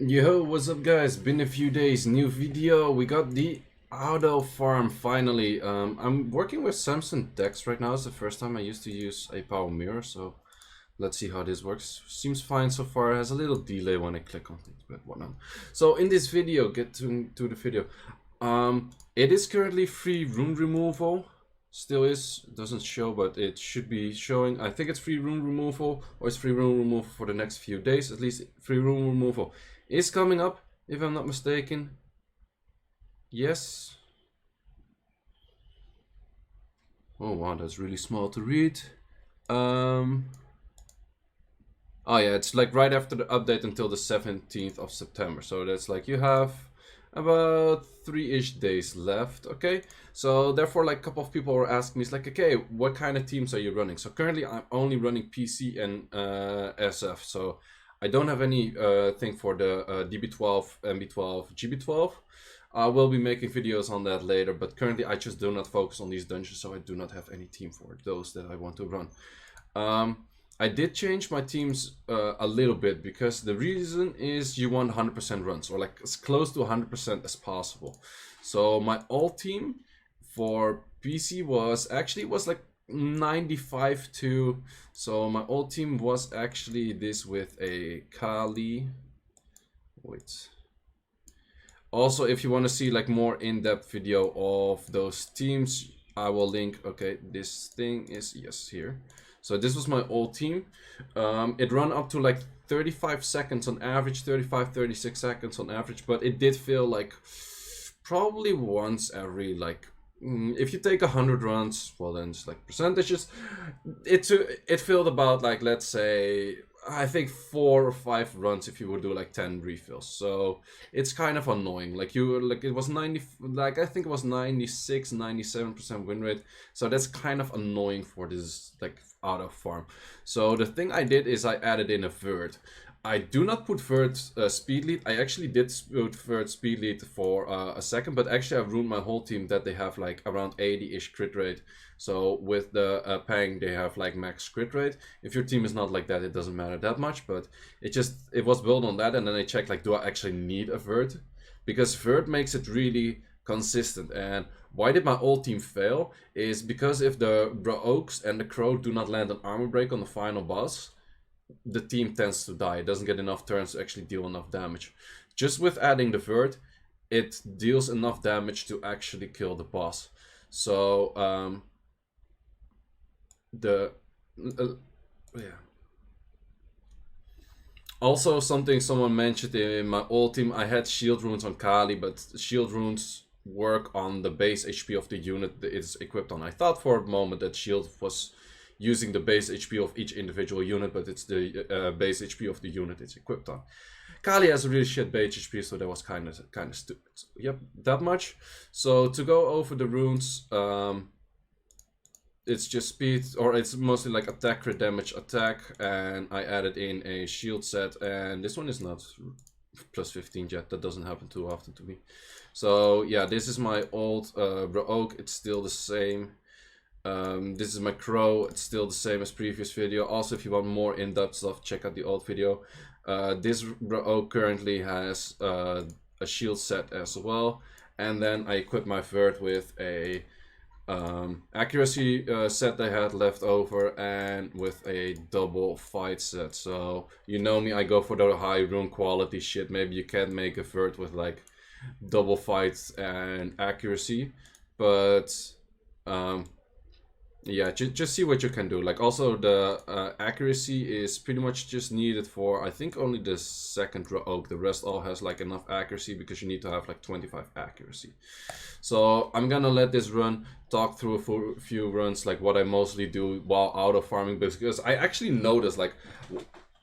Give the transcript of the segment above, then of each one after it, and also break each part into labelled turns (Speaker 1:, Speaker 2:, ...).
Speaker 1: Yo, what's up guys? Been a few days, new video. We got the auto farm finally. I'm working with Samsung decks right now. It's the first time I used to use a power mirror, so let's see how this works. Seems fine so far. It has a little delay when I click on things, but whatnot. So in this video, get to the video. It is currently free room removal. Still is, doesn't show, but it should be showing. I think it's free room removal, or it's free room removal for the next few days. At least free room removal is coming up, if I'm not mistaken. Yes. Oh wow, that's really small to read. Oh yeah, it's like right after the update until the 17th of September. So that's like you have about 3-ish days left. Okay, so therefore like a couple of people were asking me, it's like, okay, what kind of teams are you running? So currently I'm only running PC and SF, so I don't have any thing for the DB12, MB12, GB12. I will be making videos on that later, but currently I just do not focus on these dungeons, so I do not have any team for those that I want to run. I did change my teams a little bit, because the reason is you want 100% runs, or like as close to 100% as possible. So my old team for PC was like 95-2. So my old team was actually this with a Kali. Wait. Also, if you want to see like more in-depth video of those teams, I will link. Okay, this thing is, yes, here. So this was my old team. It ran up to like 35 seconds on average, 36 seconds on average, but it did feel like probably once every like, if you take 100 runs, well then it's like percentages, it filled about like, let's say, I think 4 or 5 runs if you would do like 10 refills. So it's kind of annoying. Like it was 90, like I think it was 96, 97% win rate. So that's kind of annoying for this like auto farm. So the thing I did is I added in a vert. I do not put vert speed lead. I actually did put vert speed lead for a second, but actually I've ruined my whole team that they have like around 80-ish crit rate. So with the Pang, they have like max crit rate. If your team is not like that, it doesn't matter that much, but it was built on that. And then I checked like, do I actually need a vert? Because vert makes it really consistent. And why did my old team fail is because if the Raoqs and the Crow do not land an armor break on the final boss, the team tends to die. It doesn't get enough turns to actually deal enough damage. Just with adding the vert, it deals enough damage to actually kill the boss. So yeah. Also, something someone mentioned in my old team, I had shield runes on Kali, but shield runes work on the base HP of the unit that it's equipped on. I thought for a moment that shield was using the base HP of each individual unit, but it's the base HP of the unit it's equipped on. Kali has a really shit base HP, so that was kind of stupid. So, yep, that much. So to go over the runes, it's just speed, or it's mostly like attack, crit damage, attack, and I added in a shield set, and this one is not plus 15 yet. That doesn't happen too often to me. So yeah, this is my old Raoq. It's still the same. This is my Crow. It's still the same as previous video. Also, if you want more in-depth stuff, check out the old video. This Raoq currently has a shield set as well, and then I equipped my vert with a accuracy set I had left over, and with a double fight set. So you know me, I go for the high rune quality shit. Maybe you can make a vert with like double fight and accuracy, but yeah, just see what you can do. Like also the accuracy is pretty much just needed for, I think, only the second Raoq. The rest all has like enough accuracy, because you need to have like 25 accuracy. So I'm gonna let this run, talk through a few runs, like what I mostly do while auto farming, because I actually noticed like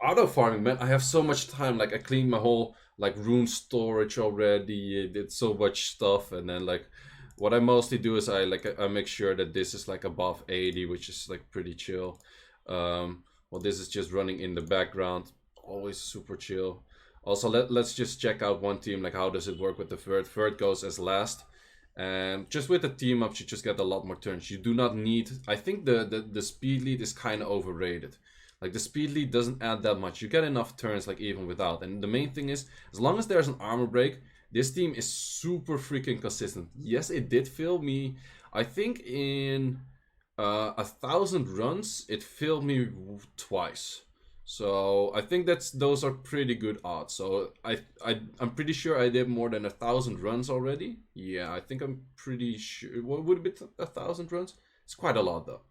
Speaker 1: auto farming, man, I have so much time. Like I cleaned my whole like rune storage already, did so much stuff, and then like what I mostly do is I make sure that this is like above 80, which is like pretty chill. Well, this is just running in the background, always super chill. Also, let's just check out one team, like how does it work with the vert. Vert goes as last, and just with the team ups, you just get a lot more turns. You do not need, I think the speed lead is kind of overrated. Like the speed lead doesn't add that much. You get enough turns like even without. And the main thing is, as long as there's an armor break, this team is super freaking consistent. Yes, it did fail me. I think in 1,000 runs, it failed me twice. So I think those are pretty good odds. So I'm pretty sure I did more than 1,000 runs already. Yeah, I think I'm pretty sure. What would it be 1,000 runs? It's quite a lot though.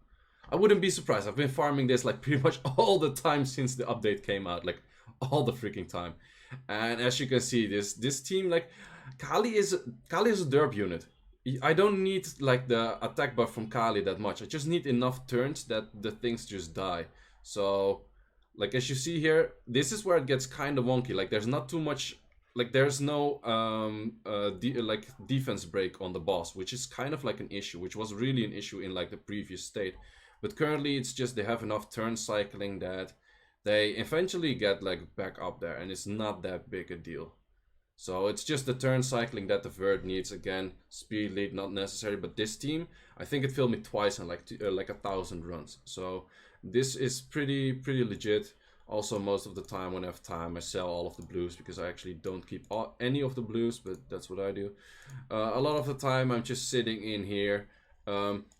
Speaker 1: I wouldn't be surprised. I've been farming this like pretty much all the time since the update came out, like all the freaking time. And as you can see, this team like Kali is a derp unit. I don't need like the attack buff from Kali that much. I just need enough turns that the things just die. So like as you see here, this is where it gets kind of wonky. Like there's not too much, like there's no like defense break on the boss, which is kind of like an issue, which was really an issue in like the previous state. But currently it's just they have enough turn cycling that they eventually get like back up there, and it's not that big a deal. So it's just the turn cycling that the Vert needs. Again, speed lead not necessary, but this team, I think it failed me twice in like 1,000 runs. So this is pretty legit. Also, most of the time when I have time, I sell all of the blues because I actually don't keep any of the blues, but that's what I do. A lot of the time I'm just sitting in here.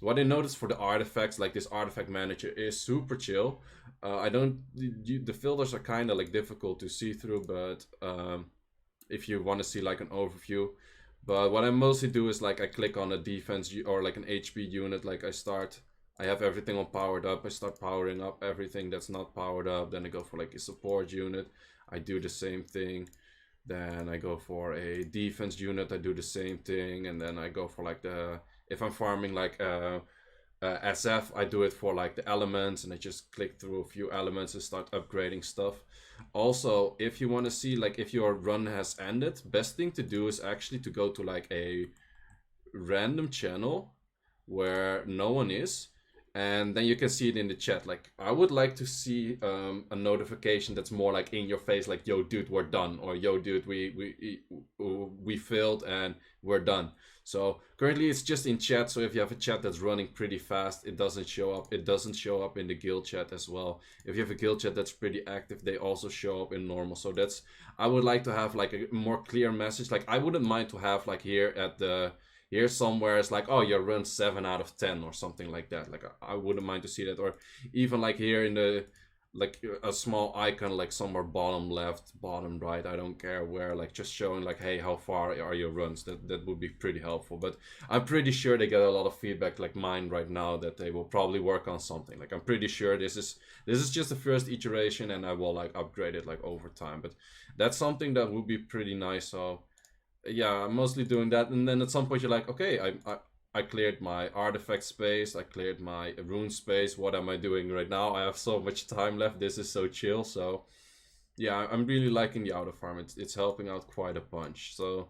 Speaker 1: What I noticed for the artifacts, like this artifact manager is super chill. The filters are kind of like difficult to see through, but if you want to see like an overview. But what I mostly do is like I click on a defense or like an HP unit. Like I have everything on powered up. I start powering up everything that's not powered up. Then I go for like a support unit. I do the same thing. Then I go for a defense unit. I do the same thing. And then I go for like if I'm farming like SF, I do it for like the elements, and I just click through a few elements and start upgrading stuff. Also, if you want to see like if your run has ended, best thing to do is actually to go to like a random channel where no one is, and then you can see it in the chat. Like I would like to see a notification that's more like in your face, like yo dude, we're done, or yo dude, we failed and we're done. So currently it's just in chat, so if you have a chat that's running pretty fast, it doesn't show up. It doesn't show up in the guild chat as well. If you have a guild chat that's pretty active, they also show up in normal. So I would like to have like a more clear message. Like I wouldn't mind to have like here somewhere it's like, oh, you run 7 out of 10 or something like that. Like I wouldn't mind to see that. Or even like here in the like a small icon like somewhere bottom left, bottom right, I don't care where, like just showing like, hey, how far are your runs. That would be pretty helpful. But I'm pretty sure they get a lot of feedback like mine right now that they will probably work on something. Like I'm pretty sure this is just the first iteration, and I will like upgrade it like over time. But that's something that would be pretty nice. So yeah, I'm mostly doing that. And then at some point you're like, okay, I cleared my artifact space, I cleared my rune space. What am I doing right now? I have so much time left. This is so chill. So yeah, I'm really liking the auto farm. It's helping out quite a bunch. So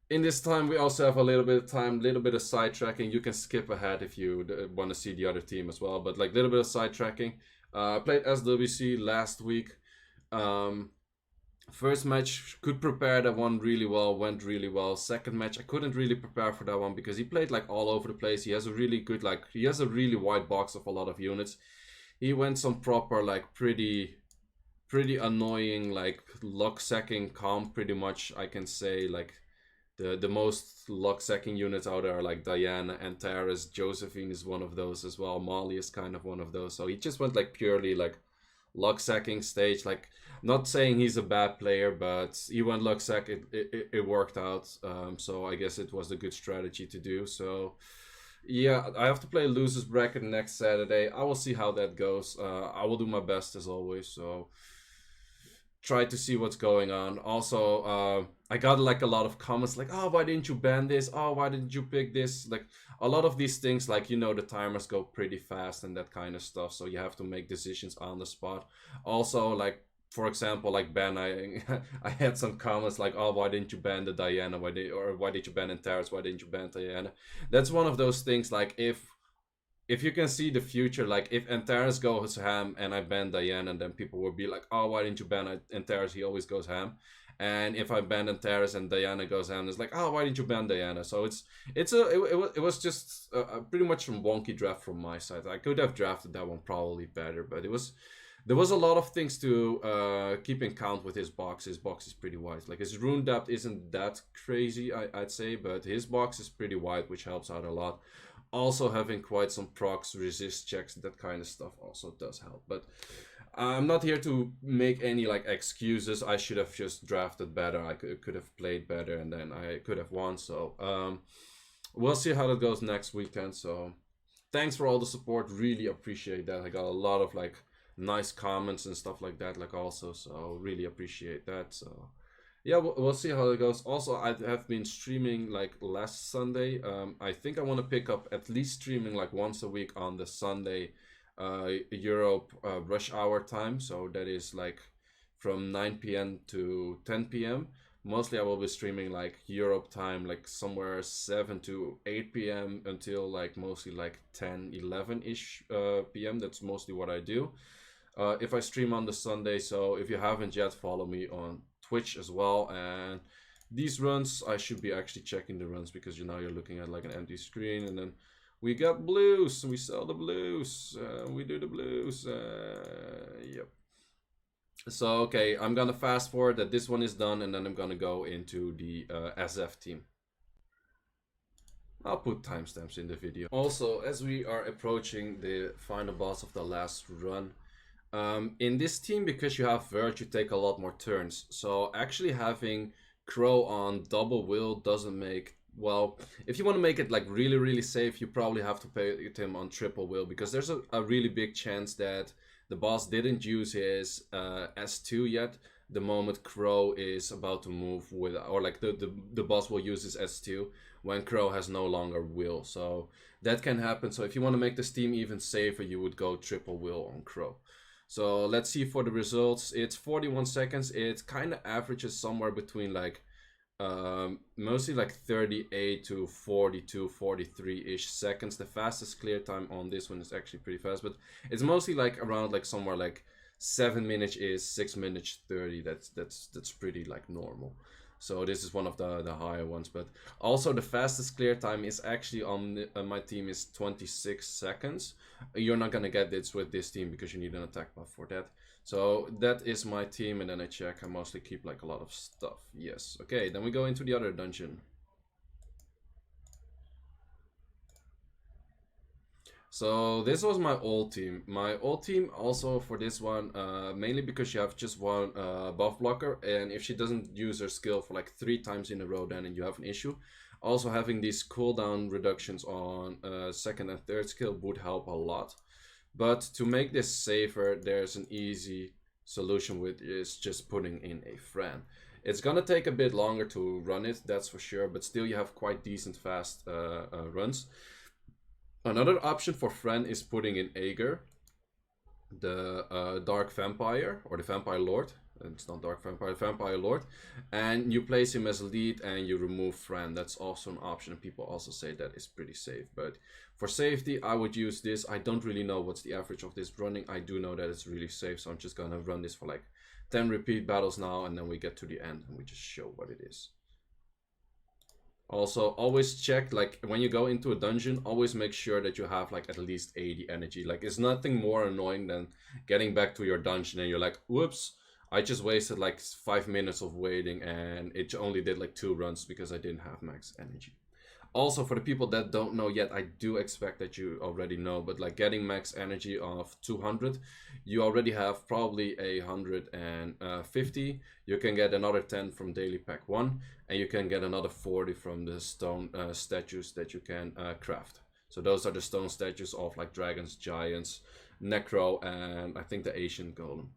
Speaker 1: in this time we also have a little bit of time, little bit of sidetracking. You can skip ahead if you want to see the other team as well, but like little bit of sidetracking. I played SWC last week. First match, could prepare that one really well, went really well. Second match, I couldn't really prepare for that one because he played like all over the place. He has a really good, like, he has a really wide box of a lot of units. He went some proper, like, pretty annoying, like, luck sacking comp, pretty much, I can say. Like, the most luck sacking units out there are like Diana, Antares, Josephine is one of those as well. Molly is kind of one of those. So he just went like purely like luck sacking stage. Like, not saying he's a bad player, but he went luck sack. It worked out. So I guess it was a good strategy to do. So yeah, I have to play losers bracket next Saturday. I will see how that goes. I will do my best as always. So try to see what's going on. Also, I got like a lot of comments like, oh, why didn't you ban this? Oh, why didn't you pick this? Like a lot of these things, like, you know, the timers go pretty fast and that kind of stuff. So you have to make decisions on the spot. Also, like, for example, like banning, I had some comments like, oh, why didn't you ban the Diana? Why did you ban Antares? Why didn't you ban Diana? That's one of those things, like, if you can see the future, like if Antares goes ham and I ban Diana, then people will be like, oh, why didn't you ban Antares? He always goes ham. And if I ban Antares and Diana goes ham, it's like, oh, why didn't you ban Diana? So it was just pretty much some wonky draft from my side. I could have drafted that one probably better, but it was there was a lot of things to keep in count with his box. His box is pretty wide. Like his rune depth isn't that crazy, I'd say, but his box is pretty wide, which helps out a lot. Also having quite some procs, resist checks, that kind of stuff also does help. But I'm not here to make any like excuses. I should have just drafted better. I could have played better, and then I could have won. So we'll see how that goes next weekend. So thanks for all the support. Really appreciate that. I got a lot of like nice comments and stuff like that, like also. So really appreciate that. So yeah, we'll see how it goes. Also, I have been streaming like last Sunday. I think I want to pick up at least streaming like once a week on the Sunday Europe rush hour time. So that is like from 9 p.m. to 10 p.m. Mostly I will be streaming like Europe time, like somewhere 7 to 8 p.m. until like mostly like 10, 11-ish p.m. That's mostly what I do. If I stream on the Sunday, so if you haven't yet, follow me on Twitch as well. And these runs, I should be actually checking the runs, because you know you're looking at like an empty screen, and then we got blues, we sell the blues, we do the blues, yep. So okay, I'm gonna fast forward that this one is done, and then I'm gonna go into the SF team. I'll put timestamps in the video. Also, as we are approaching the final boss of the last run, in this team, because you have Verge, you take a lot more turns. So actually having Crow on double will doesn't make, well, if you want to make it like really safe, you probably have to put him on triple will, because there's a really big chance that the boss didn't use his S2 yet. The moment Crow is about to move with, or like the boss will use his S2 when Crow has no longer will. So that can happen. So if you want to make this team even safer, you would go triple will on Crow. So let's see for the results. It's 41 seconds. It kind of averages somewhere between like mostly like 38 to 42, 43-ish seconds. The fastest clear time on this one is actually pretty fast, but it's mostly like around like somewhere like 7 minutes is 6 minutes 30. That's pretty like normal. So this is one of the higher ones, but also the fastest clear time is actually on my team is 26 seconds. You're not gonna get this with this team because you need an attack buff for that. So that is my team, and then I check. I mostly keep like a lot of stuff. Yes. Okay, then we go into the other dungeon. So this was my old team. My old team also for this one, mainly because you have just one buff blocker, and if she doesn't use her skill for like 3 times in a row, then you have an issue. Also having these cooldown reductions on second and third skill would help a lot. But to make this safer, there's an easy solution, with is just putting in a Fran. It's gonna take a bit longer to run it, that's for sure, but still you have quite decent fast runs. Another option for Fran is putting in Eirgir, the Dark Vampire, or the Vampire Lord. It's not Dark Vampire, Vampire Lord. And you place him as lead and you remove Fran. That's also an option, and people also say that is pretty safe. But for safety, I would use this. I don't really know what's the average of this running. I do know that it's really safe, so I'm just gonna run this for like 10 repeat battles now, and then we get to the end and we just show what it is. Also, always check, like, when you go into a dungeon, always make sure that you have, like, at least 80 energy. Like, it's nothing more annoying than getting back to your dungeon and you're like, whoops, I just wasted, like, 5 minutes of waiting and it only did, like, 2 runs because I didn't have max energy. Also, for the people that don't know yet, I do expect that you already know, but, like, getting max energy of 200, you already have probably 150. You can get another 10 from daily pack 1, and you can get another 40 from the stone statues that you can craft. So those are the stone statues of like dragons, giants, necro, and I think the Asian golem.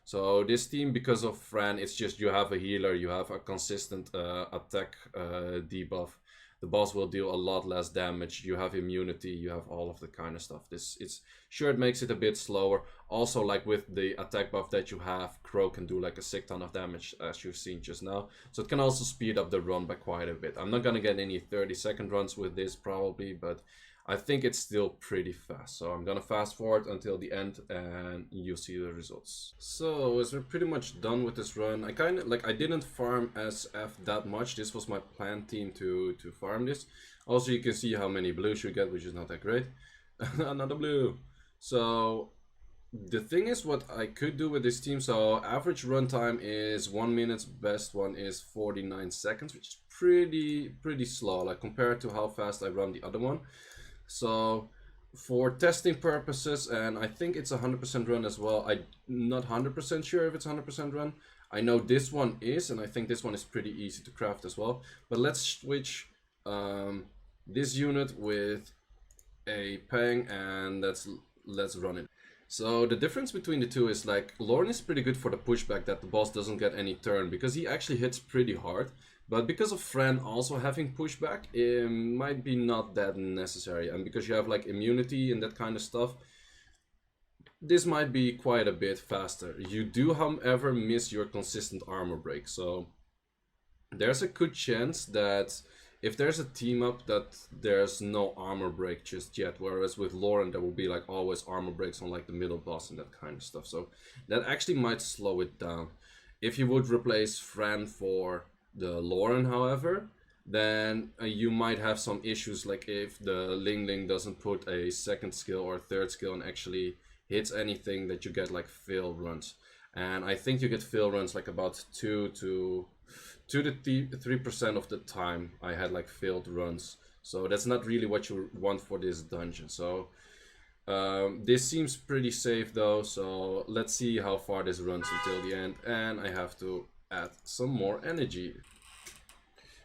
Speaker 1: So this team, because of Fran, it's just you have a healer, you have a consistent attack debuff. The boss will deal a lot less damage. You have immunity, you have all of the kind of stuff. It makes it a bit slower. Also, like with the attack buff that you have, Crow can do like a sick ton of damage, as you've seen just now. So it can also speed up the run by quite a bit. I'm not gonna get any 30-second runs with this probably, but I think it's still pretty fast. So I'm gonna fast forward until the end and you'll see the results. So as we're pretty much done with this run, I kind of like, I didn't farm SF that much. This was my planned team to farm this. Also, you can see how many blues you get, which is not that great. Another blue. So the thing is, what I could do with this team, so average runtime is 1 minute, best one is 49 seconds, which is pretty slow, like compared to how fast I run the other one. So for testing purposes, and I think it's 100% run as well. I'm not 100% sure if it's 100% run. I know this one is, and I think this one is pretty easy to craft as well. But let's switch this unit with a pang, and let's run it. So the difference between the two is like Lauren is pretty good for the pushback that the boss doesn't get any turn because he actually hits pretty hard. But because of Fran also having pushback, it might be not that necessary. And because you have like immunity and that kind of stuff, this might be quite a bit faster. You do, however, miss your consistent armor break. So there's a good chance that if there's a team up that there's no armor break just yet, whereas with Lauren there will be like always armor breaks on like the middle boss and that kind of stuff. So that actually might slow it down. If you would replace Fran for the Lauren, however, then you might have some issues, like if the Ling doesn't put a second skill or a third skill and actually hits anything, that you get like fail runs. And I think you get fail runs like about 2 to 3% of the time I had like failed runs. So that's not really what you want for this dungeon. So this seems pretty safe though, so let's see how far this runs until the end. And I have to add some more energy.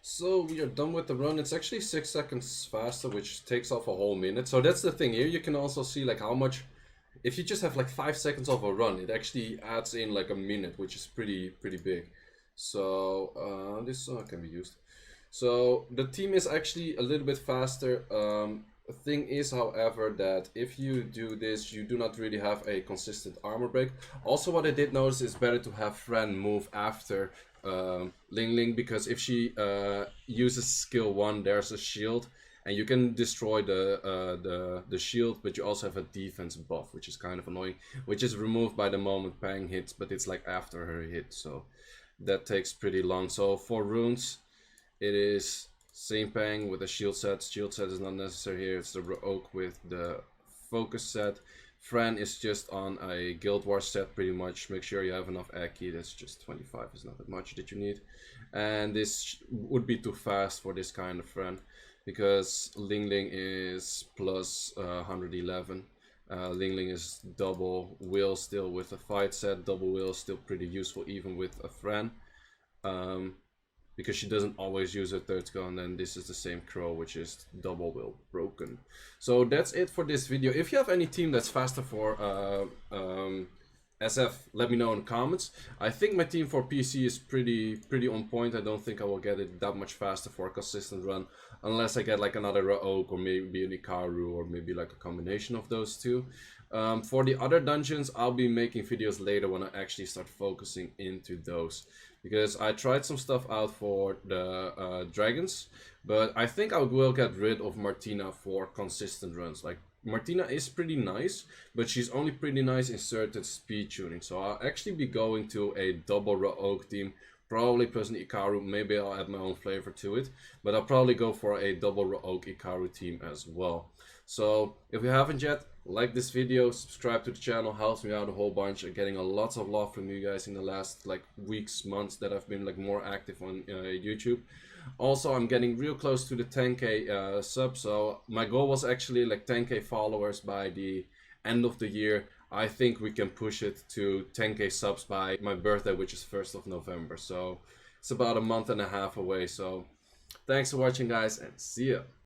Speaker 1: So we are done with the run. It's actually 6 seconds faster, which takes off a whole minute. So that's the thing here. You can also see like how much, if you just have like 5 seconds of a run, it actually adds in like a minute, which is pretty big. So this can be used. So the team is actually a little bit faster. The thing is, however, that if you do this, you do not really have a consistent armor break. Also, what I did notice is better to have Fran move after Ling, because if she uses skill 1, there's a shield, and you can destroy the shield, but you also have a defense buff, which is kind of annoying, which is removed by the moment Pang hits, but it's like after her hit, so that takes pretty long. So for runes, it is same Pang with a shield set. Shield set is not necessary here. It's the Raoq with the focus set. Fran is just on a Guild Wars set pretty much. Make sure you have enough Aki. That's just 25. It's not that much that you need. And this would be too fast for this kind of Fran, because Ling is plus 111. Ling is double will still with a fight set. Double will is still pretty useful even with a Fran. Because she doesn't always use her third skill, and then this is the same crow, which is double will broken. So that's it for this video. If you have any team that's faster for SF, let me know in the comments. I think my team for PC is pretty on point. I don't think I will get it that much faster for a consistent run, unless I get like another Raoq or maybe an Ikaru, or maybe like a combination of those two. For the other dungeons, I'll be making videos later when I actually start focusing into those, because I tried some stuff out for the dragons, but I think I will get rid of Martina for consistent runs. Like, Martina is pretty nice, but she's only pretty nice in certain speed tuning. So I'll actually be going to a double Raoq team, probably plus an Ikaru. Maybe I'll add my own flavor to it, but I'll probably go for a double Raoq Ikaru team as well. So if you haven't yet, like this video, subscribe to the channel, helps me out a whole bunch. I'm getting a lot of love from you guys in the last like weeks, months that I've been like more active on YouTube. Also, I'm getting real close to the 10k subs, so my goal was actually like 10k followers by the end of the year. I think we can push it to 10k subs by my birthday, which is 1st of November. So it's about a month and a half away. So thanks for watching, guys, and see ya.